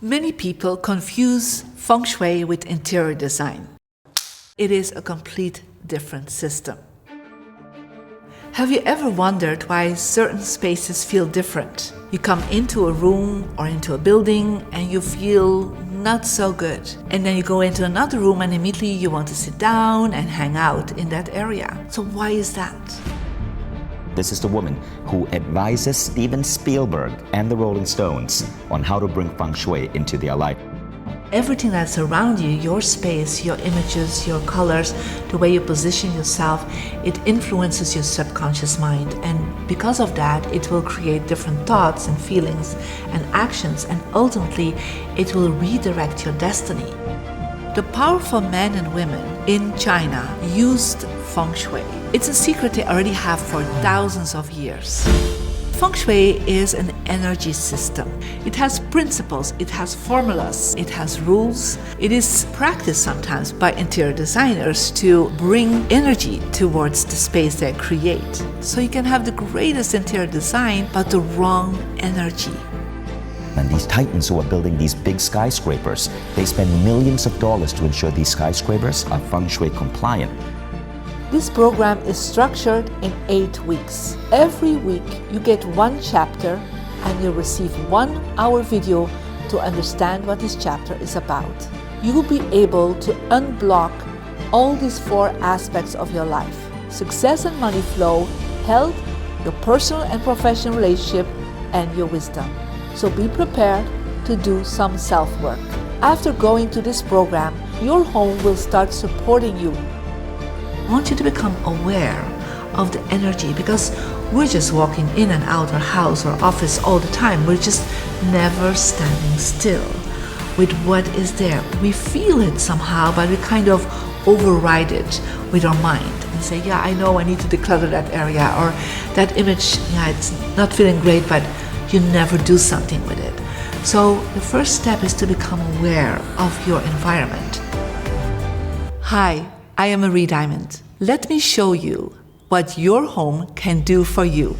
Many people confuse Feng Shui with interior design. It is a complete different system. Have you ever wondered why certain spaces feel different? You come into a room or into a building and you feel not so good. And then you go into another room and immediately you want to sit down and hang out in that area. So why is that? This is the woman who advises Steven Spielberg and the Rolling Stones on how to bring Feng Shui into their life. Everything that's around you, your space, your images, your colors, the way you position yourself, it influences your subconscious mind. And because of that, it will create different thoughts and feelings and actions, and ultimately, it will redirect your destiny. The powerful men and women in China used Feng Shui. It's a secret they already have for thousands of years. Feng Shui is an energy system. It has principles, it has formulas, it has rules. It is practiced sometimes by interior designers to bring energy towards the space they create. So you can have the greatest interior design, but the wrong energy. And these titans who are building these big skyscrapers, they spend millions of dollars to ensure these skyscrapers are Feng Shui compliant. This program is structured in 8 weeks. Every week you get one chapter and you'll receive 1 hour video to understand what this chapter is about. You will be able to unblock all these 4 aspects of your life: success and money flow, health, your personal and professional relationship, and your wisdom. So be prepared to do some self-work. After going to this program, your home will start supporting you. I want you to become aware of the energy, because we're just walking in and out our house or office all the time. We're just never standing still with what is there. We feel it somehow, but we kind of override it with our mind and say, yeah, I know I need to declutter that area, or that image, yeah, it's not feeling great, but you never do something with it. So the first step is to become aware of your environment. Hi, I am Marie Diamond. Let me show you what your home can do for you.